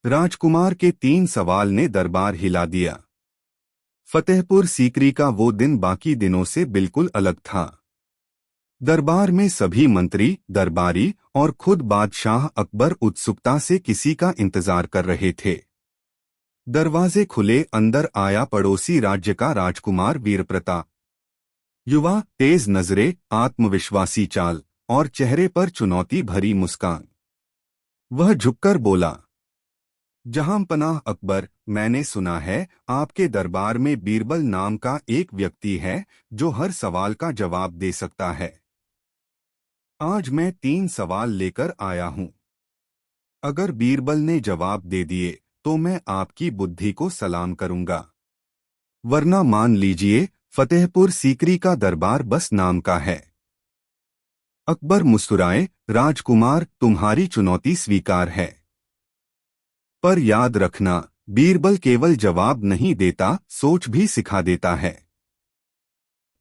राजकुमार के 3 सवाल ने दरबार हिला दिया। फतेहपुर सीकरी का वो दिन बाकी दिनों से बिल्कुल अलग था। दरबार में सभी मंत्री, दरबारी और खुद बादशाह अकबर उत्सुकता से किसी का इंतजार कर रहे थे। दरवाजे खुले, अंदर आया पड़ोसी राज्य का राजकुमार वीरप्रताप। युवा, तेज नजरें, आत्मविश्वासी चाल और चेहरे पर चुनौती भरी मुस्कान। वह झुककर बोला, जहांपनाह अकबर, मैंने सुना है आपके दरबार में बीरबल नाम का एक व्यक्ति है जो हर सवाल का जवाब दे सकता है। आज मैं 3 सवाल लेकर आया हूं। अगर बीरबल ने जवाब दे दिए तो मैं आपकी बुद्धि को सलाम करूंगा, वरना मान लीजिए फतेहपुर सीकरी का दरबार बस नाम का है। अकबर मुस्कुराए, राजकुमार, तुम्हारी चुनौती स्वीकार है, पर याद रखना, बीरबल केवल जवाब नहीं देता, सोच भी सिखा देता है।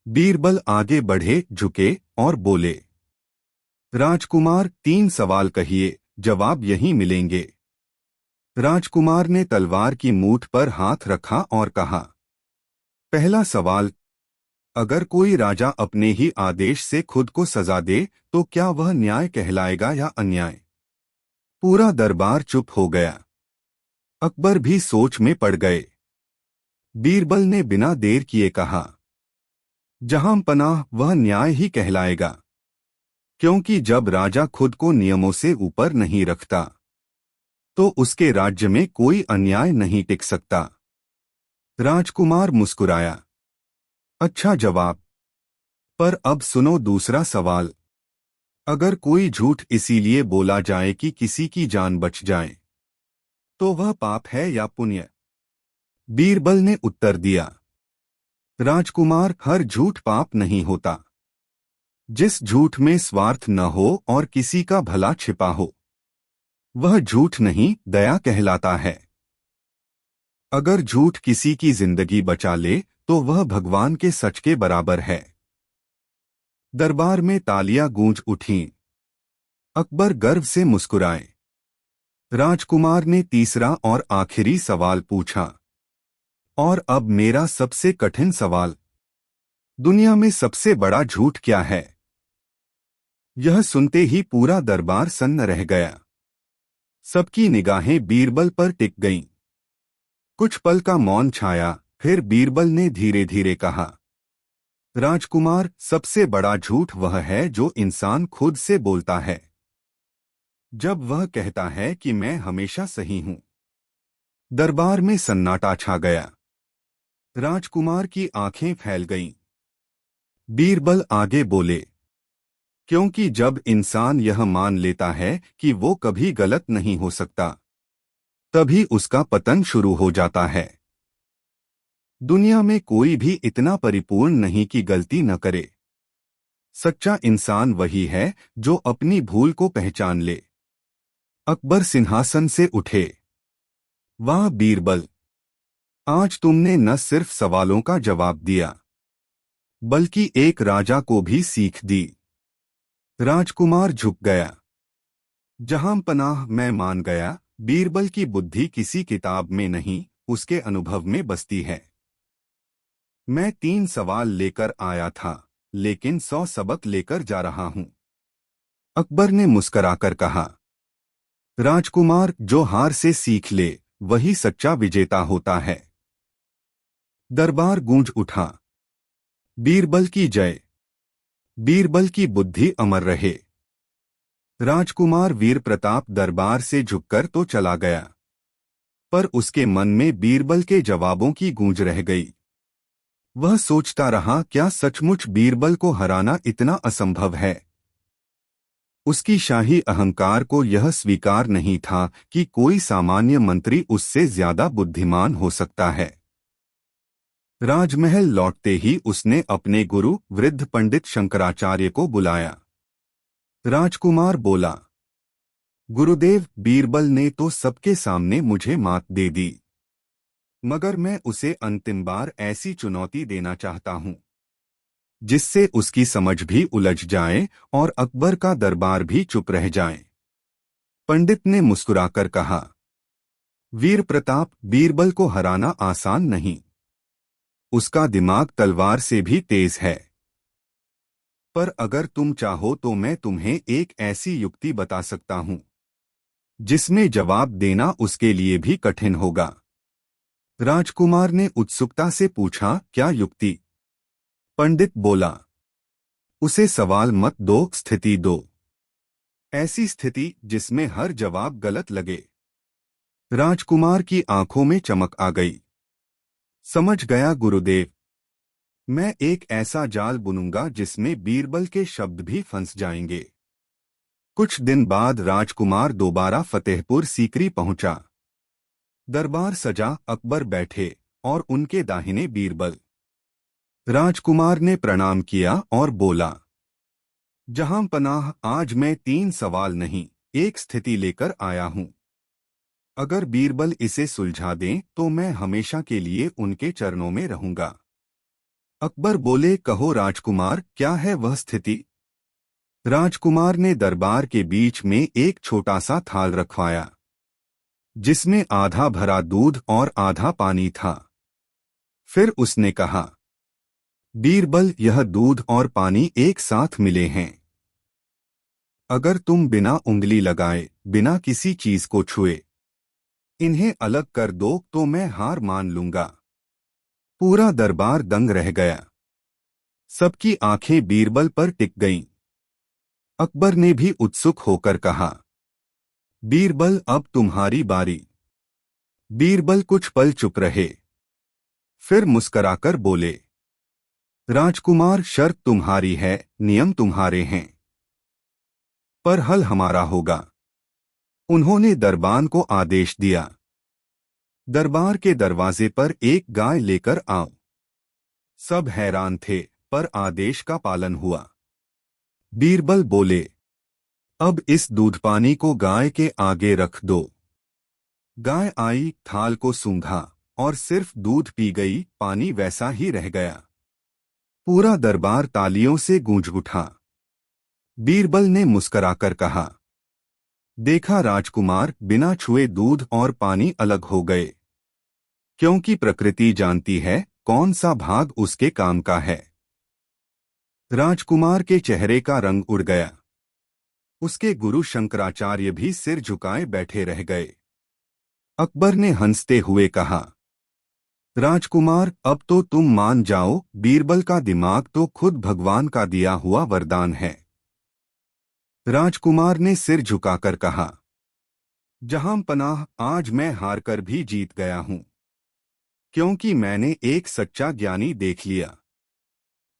बीरबल आगे बढ़े, झुके और बोले, राजकुमार, 3 सवाल कहिए, जवाब यहीं मिलेंगे। राजकुमार ने तलवार की मूठ पर हाथ रखा और कहा, पहला सवाल, अगर कोई राजा अपने ही आदेश से खुद को सजा दे तो क्या वह न्याय कहलाएगा या अन्याय? पूरा दरबार चुप हो गया। अकबर भी सोच में पड़ गए। बीरबल ने बिना देर किए कहा, जहांपनाह, वह न्याय ही कहलाएगा, क्योंकि जब राजा खुद को नियमों से ऊपर नहीं रखता तो उसके राज्य में कोई अन्याय नहीं टिक सकता। राजकुमार मुस्कुराया, अच्छा जवाब, पर अब सुनो दूसरा सवाल। अगर कोई झूठ इसीलिए बोला जाए कि किसी की जान बच जाए तो वह पाप है या पुण्य? बीरबल ने उत्तर दिया, राजकुमार, हर झूठ पाप नहीं होता। जिस झूठ में स्वार्थ न हो और किसी का भला छिपा हो, वह झूठ नहीं, दया कहलाता है। अगर झूठ किसी की जिंदगी बचा ले तो वह भगवान के सच के बराबर है। दरबार में तालियां गूंज उठीं। अकबर गर्व से मुस्कुराए। राजकुमार ने तीसरा और आखिरी सवाल पूछा, और अब मेरा सबसे कठिन सवाल, दुनिया में सबसे बड़ा झूठ क्या है? यह सुनते ही पूरा दरबार सन्न रह गया। सबकी निगाहें बीरबल पर टिक गईं। कुछ पल का मौन छाया, फिर बीरबल ने धीरे धीरे कहा, राजकुमार, सबसे बड़ा झूठ वह है जो इंसान खुद से बोलता है। जब वह कहता है कि मैं हमेशा सही हूं। दरबार में सन्नाटा छा गया। राजकुमार की आंखें फैल गईं। बीरबल आगे बोले, क्योंकि जब इंसान यह मान लेता है कि वो कभी गलत नहीं हो सकता, तभी उसका पतन शुरू हो जाता है। दुनिया में कोई भी इतना परिपूर्ण नहीं कि गलती न करे। सच्चा इंसान वही है जो अपनी भूल को पहचान ले। अकबर सिंहासन से उठे। वाह बीरबल, आज तुमने न सिर्फ सवालों का जवाब दिया, बल्कि एक राजा को भी सीख दी। राजकुमार झुक गया। जहांपनाह, मैं मान गया, बीरबल की बुद्धि किसी किताब में नहीं, उसके अनुभव में बसती है। मैं 3 सवाल लेकर आया था, लेकिन 100 सबक लेकर जा रहा हूं। अकबर ने मुस्कराकर कहा, राजकुमार, जो हार से सीख ले वही सच्चा विजेता होता है। दरबार गूंज उठा। बीरबल की जय। बीरबल की बुद्धि अमर रहे। राजकुमार वीरप्रताप दरबार से झुककर तो चला गया, पर उसके मन में बीरबल के जवाबों की गूंज रह गई। वह सोचता रहा, क्या सचमुच बीरबल को हराना इतना असंभव है? उसकी शाही अहंकार को यह स्वीकार नहीं था कि कोई सामान्य मंत्री उससे ज्यादा बुद्धिमान हो सकता है। राजमहल लौटते ही उसने अपने गुरु वृद्ध पंडित शंकराचार्य को बुलाया। राजकुमार बोला, गुरुदेव, बीरबल ने तो सबके सामने मुझे मात दे दी, मगर मैं उसे अंतिम बार ऐसी चुनौती देना चाहता हूं जिससे उसकी समझ भी उलझ जाए और अकबर का दरबार भी चुप रह जाए। पंडित ने मुस्कुराकर कहा, वीर प्रताप, बीरबल को हराना आसान नहीं। उसका दिमाग तलवार से भी तेज है। पर अगर तुम चाहो तो मैं तुम्हें एक ऐसी युक्ति बता सकता हूं जिसमें जवाब देना उसके लिए भी कठिन होगा। राजकुमार ने उत्सुकता से पूछा, क्या युक्ति? पंडित बोला, उसे सवाल मत दो, स्थिति दो। ऐसी स्थिति जिसमें हर जवाब गलत लगे। राजकुमार की आंखों में चमक आ गई। समझ गया गुरुदेव। मैं एक ऐसा जाल बुनूंगा जिसमें बीरबल के शब्द भी फंस जाएंगे। कुछ दिन बाद राजकुमार दोबारा फतेहपुर सीकरी पहुंचा। दरबार सजा, अकबर बैठे और उनके दाहिने बीरबल। राजकुमार ने प्रणाम किया और बोला, जहां पनाह, आज मैं 3 सवाल नहीं, एक स्थिति लेकर आया हूं। अगर बीरबल इसे सुलझा दें तो मैं हमेशा के लिए उनके चरणों में रहूंगा। अकबर बोले, कहो राजकुमार, क्या है वह स्थिति? राजकुमार ने दरबार के बीच में एक छोटा सा थाल रखवाया जिसमें आधा भरा दूध और आधा पानी था। फिर उसने कहा, बीरबल, यह दूध और पानी एक साथ मिले हैं। अगर तुम बिना उंगली लगाए, बिना किसी चीज को छुए इन्हें अलग कर दो तो मैं हार मान लूंगा। पूरा दरबार दंग रह गया। सबकी आंखें बीरबल पर टिक गईं। अकबर ने भी उत्सुक होकर कहा, बीरबल, अब तुम्हारी बारी। बीरबल कुछ पल चुप रहे, फिर मुस्कराकर बोले, राजकुमार, शर्त तुम्हारी है, नियम तुम्हारे हैं, पर हल हमारा होगा। उन्होंने दरबान को आदेश दिया, दरबार के दरवाजे पर एक गाय लेकर आओ। सब हैरान थे, पर आदेश का पालन हुआ। बीरबल बोले, अब इस दूध पानी को गाय के आगे रख दो। गाय आई, थाल को सूंघा और सिर्फ दूध पी गई, पानी वैसा ही रह गया। पूरा दरबार तालियों से गूंज उठा। बीरबल ने मुस्कराकर कहा, देखा राजकुमार, बिना छुए दूध और पानी अलग हो गए, क्योंकि प्रकृति जानती है कौन सा भाग उसके काम का है। राजकुमार के चेहरे का रंग उड़ गया। उसके गुरु शंकराचार्य भी सिर झुकाए बैठे रह गए। अकबर ने हंसते हुए कहा, राजकुमार, अब तो तुम मान जाओ, बीरबल का दिमाग तो खुद भगवान का दिया हुआ वरदान है। राजकुमार ने सिर झुकाकर कहा, जहां पनाह, आज मैं हारकर भी जीत गया हूं, क्योंकि मैंने एक सच्चा ज्ञानी देख लिया।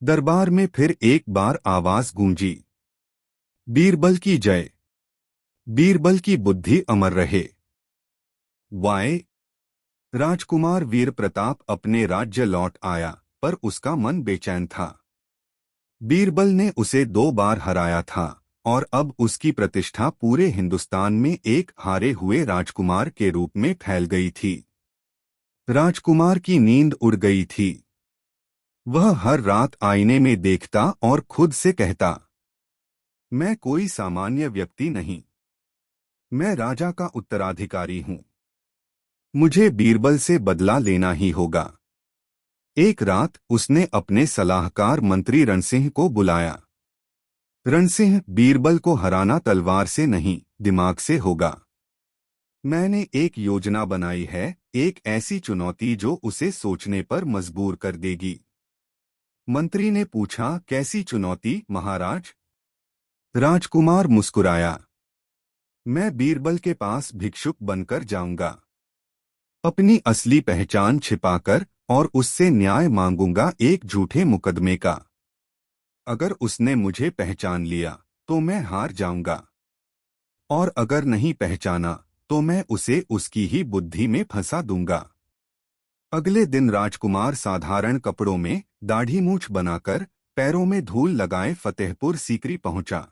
दरबार में फिर एक बार आवाज गूंजी, बीरबल की जय। बीरबल की बुद्धि अमर रहे। वाय। राजकुमार वीर प्रताप अपने राज्य लौट आया, पर उसका मन बेचैन था। बीरबल ने उसे 2 बार हराया था और अब उसकी प्रतिष्ठा पूरे हिंदुस्तान में एक हारे हुए राजकुमार के रूप में फैल गई थी। राजकुमार की नींद उड़ गई थी। वह हर रात आईने में देखता और खुद से कहता, मैं कोई सामान्य व्यक्ति नहीं, मैं राजा का उत्तराधिकारी हूं। मुझे बीरबल से बदला लेना ही होगा। एक रात उसने अपने सलाहकार मंत्री रणसिंह को बुलाया। रणसिंह, बीरबल को हराना तलवार से नहीं, दिमाग से होगा। मैंने एक योजना बनाई है, एक ऐसी चुनौती जो उसे सोचने पर मजबूर कर देगी। मंत्री ने पूछा, कैसी चुनौती महाराज? राजकुमार मुस्कुराया, मैं बीरबल के पास भिक्षुक बनकर जाऊंगा, अपनी असली पहचान छिपाकर, और उससे न्याय मांगूंगा एक झूठे मुकदमे का। अगर उसने मुझे पहचान लिया तो मैं हार जाऊंगा, और अगर नहीं पहचाना तो मैं उसे उसकी ही बुद्धि में फंसा दूंगा। अगले दिन राजकुमार साधारण कपड़ों में, दाढ़ी मूछ बनाकर, पैरों में धूल लगाए फतेहपुर सीकरी पहुंचा।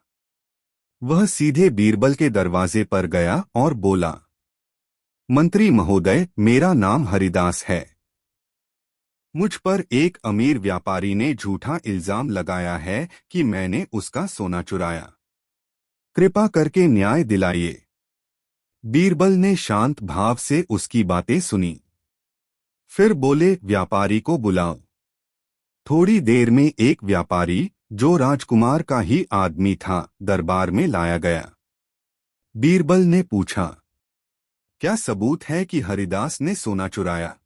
वह सीधे बीरबल के दरवाजे पर गया और बोला, मंत्री महोदय, मेरा नाम हरिदास है। मुझ पर एक अमीर व्यापारी ने झूठा इल्जाम लगाया है कि मैंने उसका सोना चुराया। कृपा करके न्याय दिलाइए। बीरबल ने शांत भाव से उसकी बातें सुनी। फिर बोले, व्यापारी को बुलाओ। थोड़ी देर में एक व्यापारी, जो राजकुमार का ही आदमी था, दरबार में लाया गया। बीरबल ने पूछा, क्या सबूत है कि हरिदास ने सोना चुराया?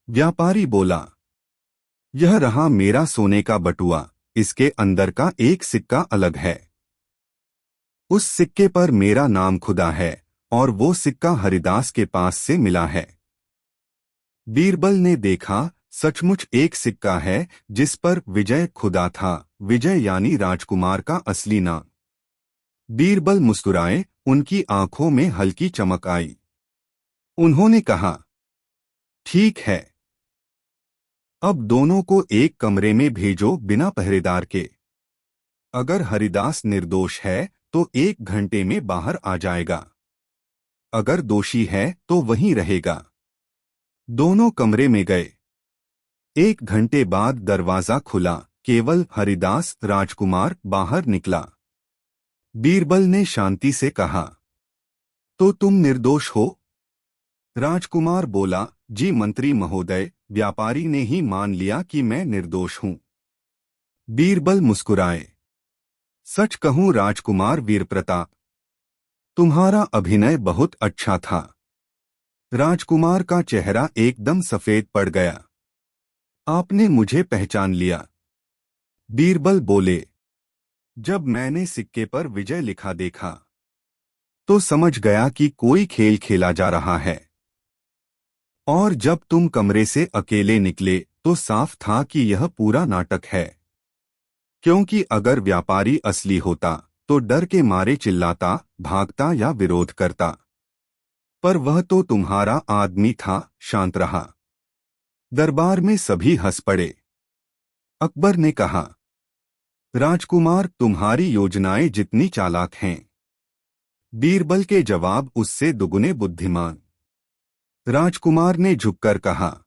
व्यापारी बोला, यह रहा मेरा सोने का बटुआ, इसके अंदर का एक सिक्का अलग है। उस सिक्के पर मेरा नाम खुदा है और वो सिक्का हरिदास के पास से मिला है। बीरबल ने देखा, सचमुच एक सिक्का है जिस पर विजय खुदा था, विजय यानी राजकुमार का असली नाम। बीरबल मुस्कुराए, उनकी आंखों में हल्की चमक आई। उन्होंने कहा, ठीक है, अब दोनों को एक कमरे में भेजो बिना पहरेदार के। अगर हरिदास निर्दोष है तो 1 घंटे में बाहर आ जाएगा, अगर दोषी है तो वहीं रहेगा। दोनों कमरे में गए। 1 घंटे बाद दरवाजा खुला, केवल हरिदास राजकुमार बाहर निकला। बीरबल ने शांति से कहा, तो तुम निर्दोष हो? राजकुमार बोला, जी मंत्री महोदय, व्यापारी ने ही मान लिया कि मैं निर्दोष हूं। बीरबल मुस्कुराए, सच कहूं राजकुमार वीरप्रताप, तुम्हारा अभिनय बहुत अच्छा था। राजकुमार का चेहरा एकदम सफेद पड़ गया। आपने मुझे पहचान लिया? बीरबल बोले, जब मैंने सिक्के पर विजय लिखा देखा तो समझ गया कि कोई खेल खेला जा रहा है। और जब तुम कमरे से अकेले निकले तो साफ था कि यह पूरा नाटक है, क्योंकि अगर व्यापारी असली होता तो डर के मारे चिल्लाता, भागता या विरोध करता। पर वह तो तुम्हारा आदमी था, शांत रहा। दरबार में सभी हंस पड़े। अकबर ने कहा, राजकुमार, तुम्हारी योजनाएं जितनी चालाक हैं, बीरबल के जवाब उससे दुगुने बुद्धिमान। राजकुमार ने झुककर कहा,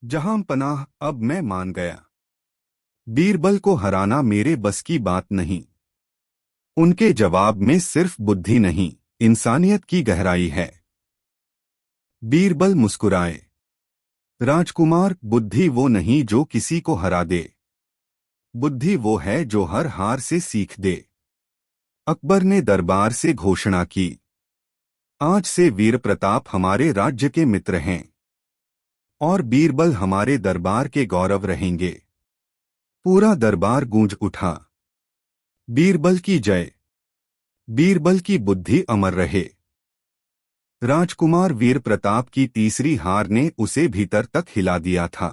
जहां पनाह, अब मैं मान गया। बीरबल को हराना मेरे बस की बात नहीं। उनके जवाब में सिर्फ बुद्धि नहीं, इंसानियत की गहराई है। बीरबल मुस्कुराए, राजकुमार, बुद्धि वो नहीं जो किसी को हरा दे, बुद्धि वो है जो हर हार से सीख दे। अकबर ने दरबार से घोषणा की, आज से वीर प्रताप हमारे राज्य के मित्र हैं और बीरबल हमारे दरबार के गौरव रहेंगे। पूरा दरबार गूंज उठा, बीरबल की जय, बीरबल की बुद्धि अमर रहे। राजकुमार वीर प्रताप की तीसरी हार ने उसे भीतर तक हिला दिया था।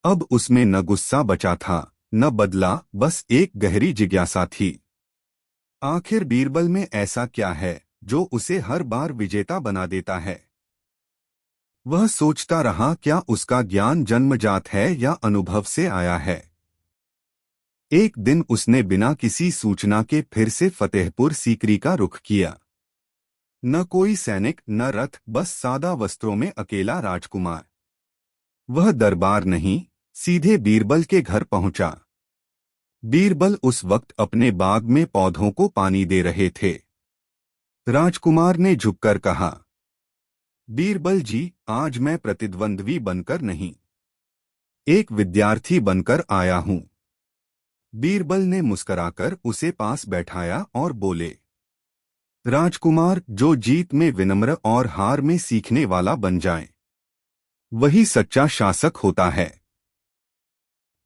अब उसमें न गुस्सा बचा था, न बदला, बस एक गहरी जिज्ञासा थी। आखिर बीरबल में ऐसा क्या है जो उसे हर बार विजेता बना देता है? वह सोचता रहा, क्या उसका ज्ञान जन्मजात है या अनुभव से आया है? एक दिन उसने बिना किसी सूचना के फिर से फतेहपुर सीकरी का रुख किया। न कोई सैनिक, न रथ, बस सादा वस्त्रों में अकेला राजकुमार। वह दरबार नहीं, सीधे बीरबल के घर पहुंचा। बीरबल उस वक्त अपने बाग में पौधों को पानी दे रहे थे। राजकुमार ने झुककर कहा, बीरबल जी, आज मैं प्रतिद्वंद्वी बनकर नहीं, एक विद्यार्थी बनकर आया हूं। बीरबल ने मुस्कुराकर उसे पास बैठाया और बोले, राजकुमार, जो जीत में विनम्र और हार में सीखने वाला बन जाए, वही सच्चा शासक होता है।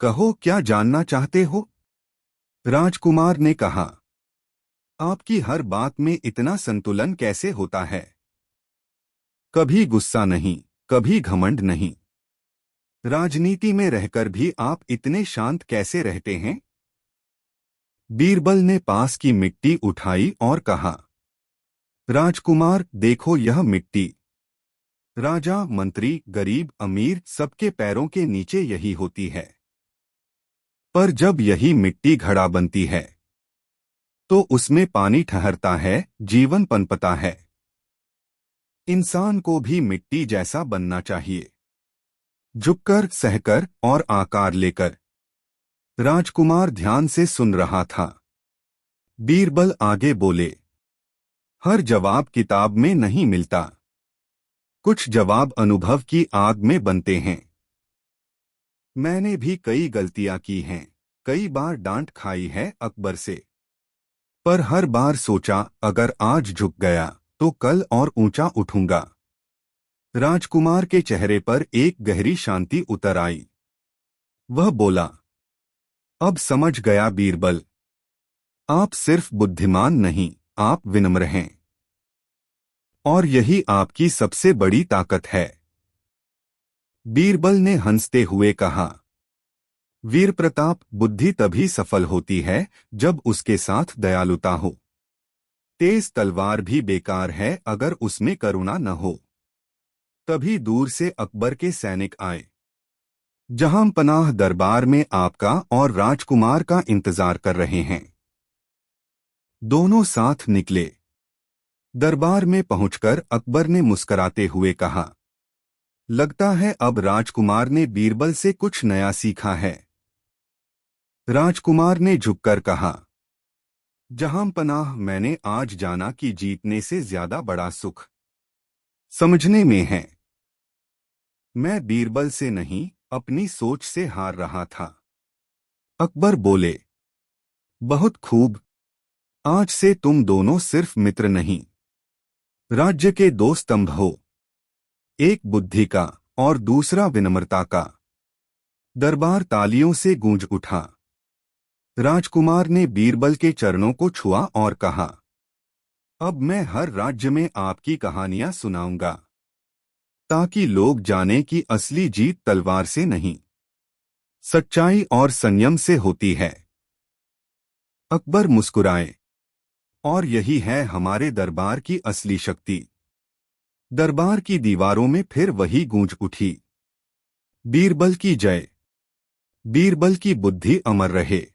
कहो, क्या जानना चाहते हो? राजकुमार ने कहा, आपकी हर बात में इतना संतुलन कैसे होता है? कभी गुस्सा नहीं, कभी घमंड नहीं। राजनीति में रहकर भी आप इतने शांत कैसे रहते हैं? बीरबल ने पास की मिट्टी उठाई और कहा, राजकुमार, देखो यह मिट्टी। राजा, मंत्री, गरीब, अमीर, सबके पैरों के नीचे यही होती है। पर जब यही मिट्टी घड़ा बनती है तो उसमें पानी ठहरता है, जीवन पनपता है। इंसान को भी मिट्टी जैसा बनना चाहिए, झुककर, सहकर और आकार लेकर। राजकुमार ध्यान से सुन रहा था। बीरबल आगे बोले, हर जवाब किताब में नहीं मिलता। कुछ जवाब अनुभव की आग में बनते हैं। मैंने भी कई गलतियां की हैं, कई बार डांट खाई है अकबर से। पर हर बार सोचा अगर आज झुक गया तो कल और ऊंचा उठूंगा। राजकुमार के चेहरे पर एक गहरी शांति उतर आई। वह बोला, अब समझ गया बीरबल, आप सिर्फ बुद्धिमान नहीं, आप विनम्र हैं। और यही आपकी सबसे बड़ी ताकत है। बीरबल ने हंसते हुए कहा, वीर प्रताप, बुद्धि तभी सफल होती है जब उसके साथ दयालुता हो। तेज तलवार भी बेकार है अगर उसमें करुणा न हो। तभी दूर से अकबर के सैनिक आए। जहांपनाह दरबार में आपका और राजकुमार का इंतजार कर रहे हैं। दोनों साथ निकले। दरबार में पहुंचकर अकबर ने मुस्कुराते हुए कहा, लगता है अब राजकुमार ने बीरबल से कुछ नया सीखा है। राजकुमार ने झुककर कहा, जहांपनाह, मैंने आज जाना कि जीतने से ज्यादा बड़ा सुख समझने में है। मैं बीरबल से नहीं, अपनी सोच से हार रहा था। अकबर बोले, बहुत खूब। आज से तुम दोनों सिर्फ मित्र नहीं, राज्य के दो स्तंभ हो, एक बुद्धि का और दूसरा विनम्रता का। दरबार तालियों से गूंज उठा। राजकुमार ने बीरबल के चरणों को छुआ और कहा, अब मैं हर राज्य में आपकी कहानियां सुनाऊंगा, ताकि लोग जानें कि असली जीत तलवार से नहीं, सच्चाई और संयम से होती है। अकबर मुस्कुराए, और यही है हमारे दरबार की असली शक्ति। दरबार की दीवारों में फिर वही गूंज उठी, बीरबल की जय। बीरबल की बुद्धि अमर रहे।